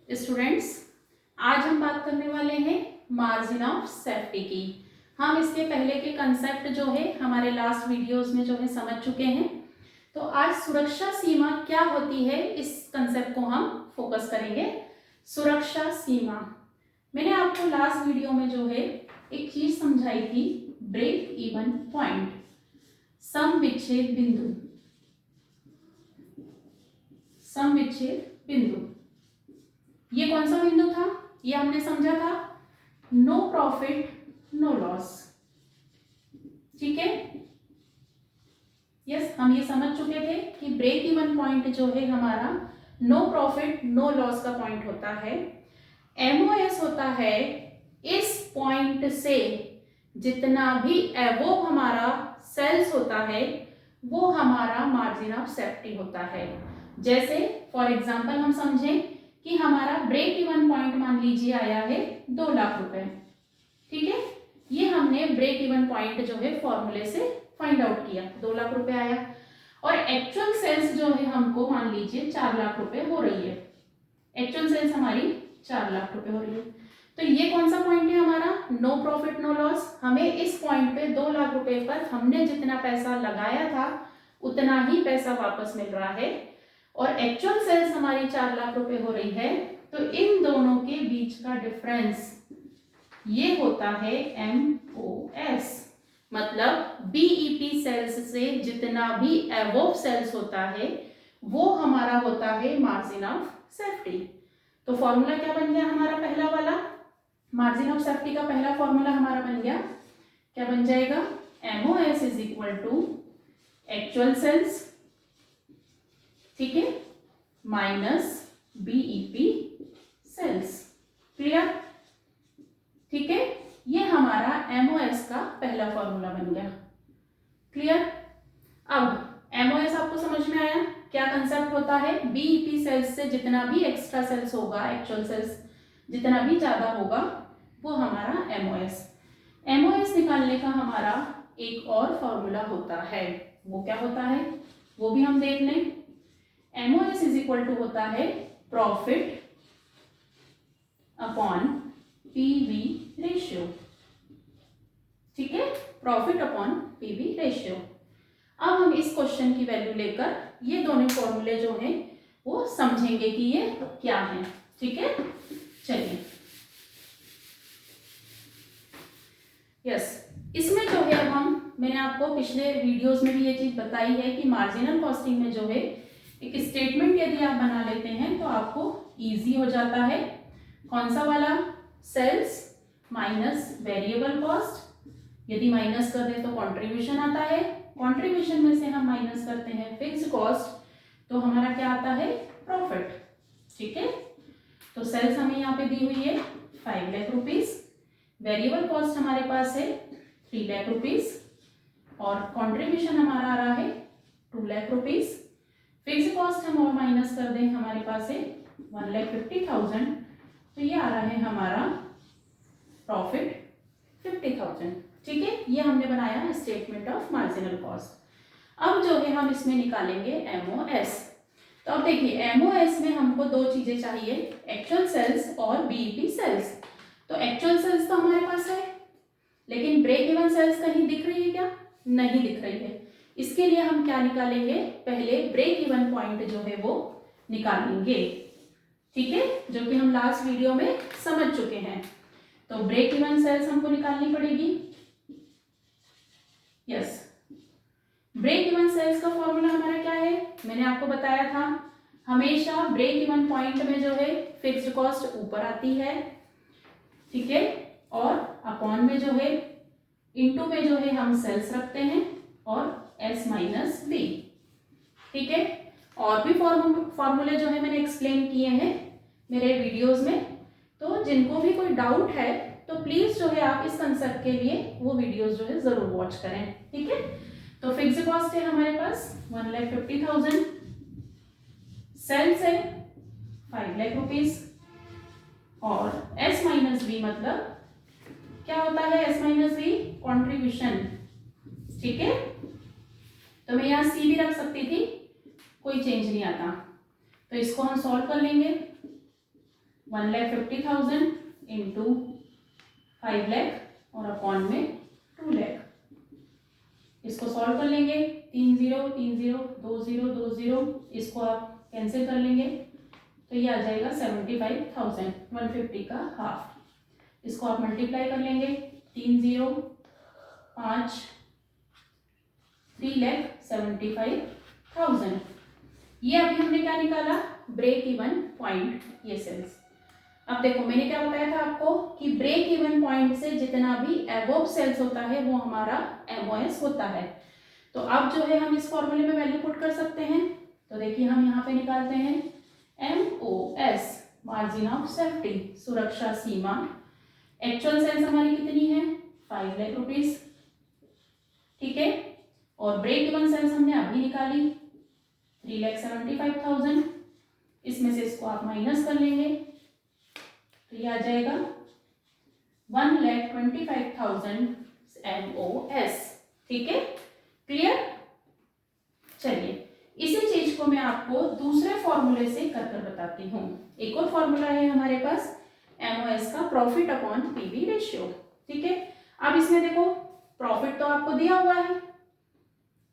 Students, आज हम बात करने वाले हैं मार्जिन ऑफ सेफ्टी की। हम इसके पहले के कंसेप्ट जो है हमारे लास्ट वीडियोस में जो है समझ चुके हैं। तो आज सुरक्षा सीमा क्या होती है इस कंसेप्ट को हम फोकस करेंगे। सुरक्षा सीमा, मैंने आपको लास्ट वीडियो में जो है एक चीज समझाई थी, ब्रेक इवन पॉइंट, सम विच्छेद बिंदु। सम विच्छेद बिंदु ये कौन सा बिंदु था? ये हमने समझा था नो प्रॉफिट नो लॉस। ठीक है, यस, हम ये समझ चुके थे कि ब्रेक इवन पॉइंट जो है हमारा नो प्रॉफिट नो लॉस का पॉइंट होता है। एमओएस होता है इस पॉइंट से जितना भी एबोव हमारा सेल्स होता है वो हमारा मार्जिन ऑफ सेफ्टी होता है। जैसे फॉर एग्जांपल हम समझें कि हमारा ब्रेक इवन पॉइंट मान लीजिए आया है 2 लाख रुपए। ठीक है, ये हमने ब्रेक इवन पॉइंट जो है फॉर्मूले से फाइंड आउट किया, 2 लाख रुपए आया। और एक्चुअल सेल्स जो है हमको मान लीजिए 4 लाख रुपए हो रही है। एक्चुअल सेल्स हमारी 4 लाख रुपए हो रही है। तो ये कौन सा पॉइंट है हमारा? No profit no loss. हमें इस पॉइंट पे 2 लाख रुपए पर हमने जितना पैसा लगाया था उतना ही पैसा वापस मिल रहा है, और एक्चुअल सेल्स हमारी 4 लाख रुपए हो रही है। तो इन दोनों के बीच का डिफरेंस ये होता है एमओएस। मतलब बीईपी सेल्स से जितना भी एबोव सेल्स होता है वो हमारा होता है मार्जिन ऑफ सेफ्टी। तो फॉर्मूला क्या बन गया हमारा? पहला वाला मार्जिन ऑफ सेफ्टी का पहला फॉर्मूला हमारा बन गया, क्या बन जाएगा? MOS is equal to actual sales, ठीक है, माइनस बीईपी सेल्स। क्लियर? ठीक है, ये हमारा एमओएस का पहला फॉर्मूला बन गया। क्लियर? अब एमओएस आपको समझ में आया क्या कंसेप्ट होता है? बीईपी सेल्स से जितना भी एक्स्ट्रा सेल्स होगा, एक्चुअल सेल्स जितना भी ज्यादा होगा वो हमारा एमओएस। एमओएस निकालने का हमारा एक और फॉर्मूला होता है, वो क्या होता है वो भी हम देख लें। एमओएस इज इक्वल टू होता है प्रॉफिट अपॉन पीवी रेशियो। ठीक है, प्रॉफिट अपॉन पीवी रेशियो। अब हम इस क्वेश्चन की वैल्यू लेकर ये दोनों फॉर्मूले जो हैं वो समझेंगे कि ये क्या है। ठीक है, चलिए। यस, इसमें जो है मैंने आपको पिछले वीडियोस में भी ये चीज बताई है कि मार्जिनल कॉस्टिंग में जो है एक स्टेटमेंट यदि आप बना लेते हैं तो आपको इजी हो जाता है। कौन सा वाला? Sales minus variable cost. यदि माइनस कर दें तो कंट्रीब्यूशन आता है, कंट्रीब्यूशन में से हम माइनस करते हैं फिक्स्ड कॉस्ट, तो हमारा क्या आता है? प्रॉफिट। ठीक है, तो सेल्स हमें यहाँ पे दी हुई है 5 लाख रुपीज, वेरिएबल कॉस्ट हमारे पास है 3 लाख रुपीज, और कंट्रीब्यूशन हमारा आ रहा है 2 लाख रुपीज। फिक्स्ड कॉस्ट हम और माइनस कर दें, हमारे पास है 1,50,000, तो ये आ रहा है हमारा प्रॉफिट 50,000। ठीक है, ये हमने बनाया स्टेटमेंट ऑफ मार्जिनल कॉस्ट। अब जो है हम इसमें निकालेंगे एमओएस। तो अब देखिए एमओएस में हमको 2 चीजें चाहिए, एक्चुअल सेल्स और बीईपी सेल्स। तो एक्चुअल सेल्स तो हमारे पास है, लेकिन ब्रेक इवन सेल्स कहीं दिख रही है क्या? नहीं दिख रही है। इसके लिए हम क्या निकालेंगे? पहले ब्रेक इवन पॉइंट जो है वो निकालेंगे। ठीक है, जो कि हम लास्ट वीडियो में समझ चुके हैं। तो ब्रेक इवन सेल्स हमको निकालनी पड़ेगी। यस, ब्रेक इवन सेल्स का फॉर्मूला हमारा क्या है? मैंने आपको बताया था हमेशा ब्रेक इवन पॉइंट में जो है फिक्स्ड कॉस्ट ऊपर आती है, ठीक है, और अपॉन में जो है इनटू में जो है हम सेल्स रखते हैं और एस माइनस बी। ठीक है, और भी फॉर्मूले जो है मैंने एक्सप्लेन किए हैं मेरे वीडियोस में, तो जिनको भी कोई डाउट है तो प्लीज जो है आप इस कंसेप्ट के लिए वो वीडियोस जो है जरूर वॉच करें। ठीक है, तो फिक्स्ड कॉस्ट है हमारे पास 1,50,000, सेल्स है 5 लाख रुपीज, और एस माइनस बी मतलब क्या होता है? S minus B contribution. ठीक है, तो मैं यहाँ सी भी रख सकती थी, कोई चेंज नहीं आता। तो इसको हम सॉल्व कर लेंगे। 1,50,000 इंटू 5 लाख और अपॉन में 2 लाख। इसको सॉल्व कर लेंगे, 3 0 3 0 2 0 2 0, इसको आप कैंसिल कर लेंगे तो ये आ जाएगा 75,000, 150 का हाफ। इसको आप मल्टीप्लाई कर लेंगे, 3 0 5 3,75,000। ये अभी हमने क्या निकाला, ब्रेक इवन पॉइंट, ये सेल्स। अब देखो मैंने क्या बताया था आपको कि ब्रेक इवन पॉइंट से जितना भी अबव सेल्स होता है वो हमारा एमओएस होता है। तो अब जो है हम इस फॉर्मूले में वैल्यू पुट कर सकते हैं। तो देखिए हम यहाँ पे निकालते हैं एमओएस, मार्जिन ऑफ सेफ्टी, सुरक्षा सीमा। एक्चुअल सेल्स हमारी कितनी है, 5 लाख रुपीज, ठीक है। और ब्रेक इवन सेल्स हमने अभी निकाली 3,75,000। इसमें से इसको आप माइनस कर लेंगे तो ये आ जाएगा 1,25,000 एमओएस, ठीक है, क्लियर। चलिए इसी चीज को मैं आपको दूसरे फॉर्मूले से कर कर बताती हूँ। एक और फॉर्मूला है हमारे पास एमओएस का, प्रॉफिट अपॉन पीवी रेशियो, ठीक है। अब इसमें देखो प्रॉफिट तो आपको दिया हुआ है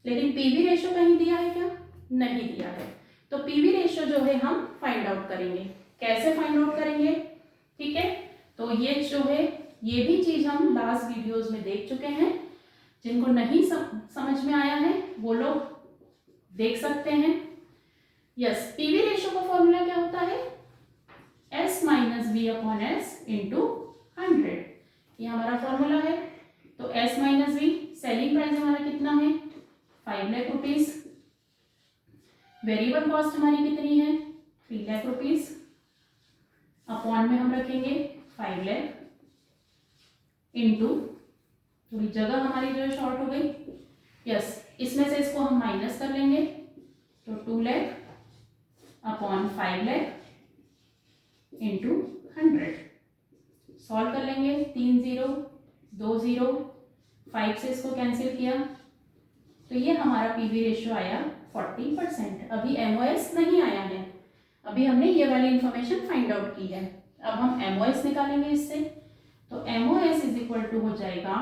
लेकिन पीवी रेशियो कहीं दिया है क्या, नहीं दिया है। तो पीवी रेशियो जो है हम फाइंड आउट करेंगे। कैसे फाइंड आउट करेंगे, ठीक है। तो ये जो है ये भी चीज हम लास्ट वीडियोस में देख चुके हैं। जिनको नहीं समझ में आया है वो लोग देख सकते हैं। यस, पीवी रेशियो का फॉर्मूला क्या होता है, S minus V upon S into 100, ये हमारा फॉर्मूला है। तो S minus V, selling price हमारा कितना है, 5 लाख रुपीज। वेरिएबल कॉस्ट हमारी कितनी है, 3 लाख रुपीज, अपॉन में हम रखेंगे 5 लाख इंटू, थोड़ी जगह हमारी जो है शॉर्ट हो गई, यस, इसमें से इसको हम माइनस कर लेंगे तो 2 lakh upon 5 lakh into 100। Solve कर लेंगे, 3 0 2 0, 5 से इसको कैंसिल किया तो ये हमारा पीवी रेशियो आया 40%। अभी एमओएस नहीं आया है, अभी हमने ये वाली इंफॉर्मेशन फाइंड आउट की है। अब हम एमओएस निकालेंगे इससे। तो एमओएस इज इक्वल टू हो जाएगा,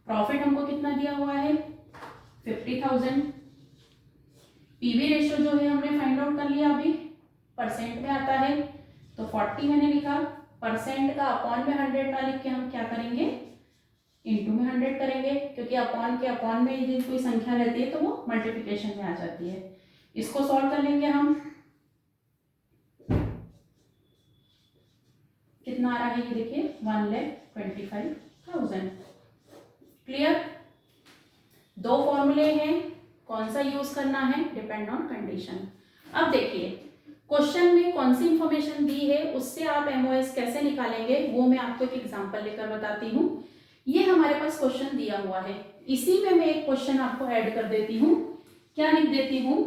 प्रॉफिट हमको कितना दिया हुआ है 50,000, पीवी रेशियो जो है हमने फाइंड आउट कर लिया, अभी परसेंट में आता है तो 40 मैंने लिखा, परसेंट का अपॉन में 100 ना लिख के हम क्या करेंगे, इंटू में 100 करेंगे, क्योंकि अपॉन के अपॉन में यदि कोई संख्या रहती है तो वो मल्टीप्लिकेशन में आ जाती है। इसको सॉल्व कर लेंगे हम, कितना आ रहा है ये देखिए 1,25,000, क्लियर। दो फॉर्मूले हैं, कौन सा यूज करना है डिपेंड ऑन कंडीशन। अब देखिए क्वेश्चन में कौन सी इंफॉर्मेशन दी है उससे आप एमओएस कैसे निकालेंगे वो मैं आपको एक एग्जांपल लेकर बताती हूँ। ये हमारे पास क्वेश्चन दिया हुआ है, इसी में मैं एक क्वेश्चन आपको ऐड कर देती हूँ। क्या लिख देती हूँ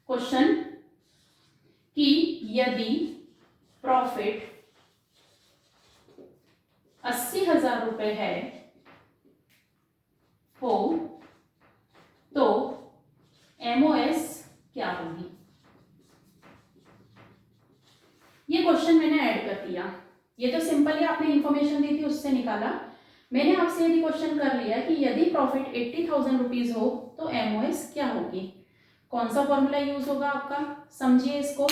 क्वेश्चन कि यदि प्रॉफिट 80,000 रुपए है हो तो एमओएस क्या होगी। ये क्वेश्चन मैंने ऐड कर दिया, ये तो सिंपली आपने इंफॉर्मेशन दी थी उससे निकाला। मैंने आपसे यदि क्वेश्चन कर लिया कि यदि प्रॉफिट 80,000 रुपीज हो तो एमओएस क्या होगी, कौन सा फॉर्मूला यूज होगा आपका, समझिए इसको।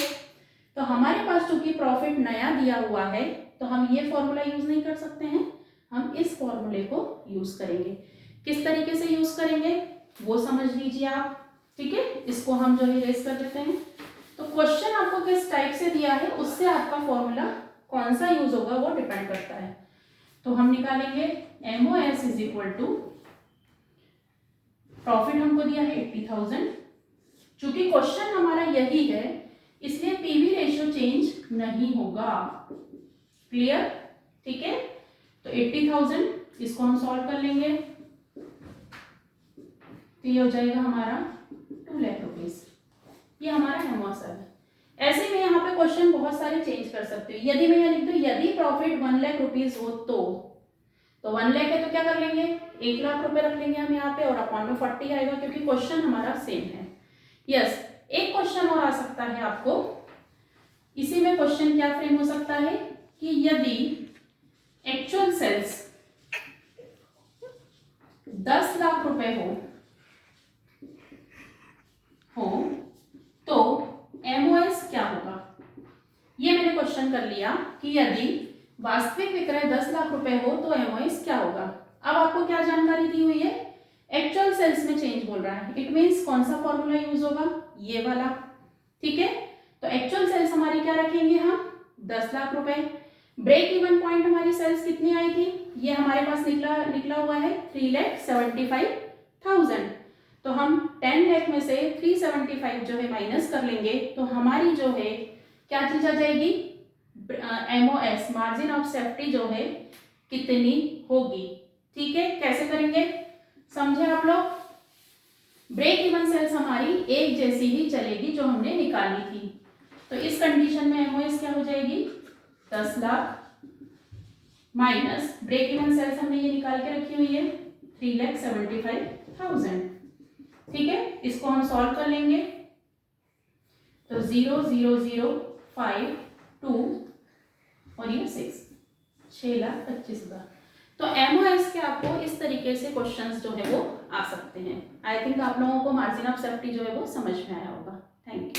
तो हमारे पास चूंकि प्रॉफिट नया दिया हुआ है तो हम ये फॉर्मूला यूज नहीं कर सकते हैं, हम इस फॉर्मूले को यूज करेंगे। किस तरीके से यूज करेंगे वो समझ लीजिए आप, ठीक है। इसको हम जो है इरेज कर देते हैं। तो क्वेश्चन आपको किस टाइप से दिया है उससे आपका फॉर्मूला कौन सा यूज होगा वो डिपेंड करता है। तो हम निकालेंगे MOS is equal to, profit हमको दिया है 80,000, चूंकि क्वेश्चन हमारा यही है इसलिए पीवी रेशियो चेंज नहीं होगा, क्लियर, ठीक है। तो 80,000 इसको हम सॉल्व कर लेंगे तो ये हो जाएगा हमारा 2 लाख रुपीज, ये हमारा एमओएस है। ऐसे में यहाँ पे क्वेश्चन बहुत सारे चेंज कर सकते हो। यदि मैं यहाँ लिख दूं यदि प्रॉफिट 1 लाख रुपीज हो तो 1 लाख है तो क्या कर लेंगे 1 लाख रुपए रख लेंगे हम यहाँ पे और अपॉन में 40 आएगा क्योंकि क्वेश्चन हमारा सेम है। यस, एक क्वेश्चन और आ सकता है आपको इसी में क्वेश्चन क्या फ्रेम हो सकता है कि यदि एक्चुअल सेल्स 10 लाख रुपए हो तो एमओएस क्या होगा। ये मैंने क्वेश्चन कर लिया कि यदि वास्तविक विक्रय 10 लाख रुपए हो तो एमओएस क्या होगा। अब आपको क्या जानकारी दी हुई है, एक्चुअल सेल्स में चेंज बोल रहा है, इट मींस कौन सा फॉर्मूला यूज होगा, ये वाला। ठीक है, तो एक्चुअल सेल्स हमारी क्या रखेंगे हम, 10 लाख रुपए। ब्रेक इवन पॉइंट हमारी सेल्स कितनी आई थी, ये हमारे पास निकला हुआ है 3,75,000। तो हम 10 लाख में से 375 जो है माइनस कर लेंगे तो हमारी जो है क्या चीज आ जाएगी, एमओएस मार्जिन ऑफ सेफ्टी जो है कितनी होगी। ठीक है, कैसे करेंगे समझे आप लोग। ब्रेक इवन सेल्स हमारी एक जैसी ही चलेगी जो हमने निकाली थी, तो इस कंडीशन में एमओएस क्या हो जाएगी, 10 lakh minus break even sales हमने ये निकाल के रखी हुई है 3,75,000। ठीक है, इसको हम सॉल्व कर लेंगे तो 0 0 0 5 2 और ये 6,25,000। तो एमओएस के आपको इस तरीके से क्वेश्चंस जो है वो आ सकते हैं। आई थिंक आप लोगों को मार्जिन ऑफ सेफ्टी जो है वो समझ में आया होगा। Thank you.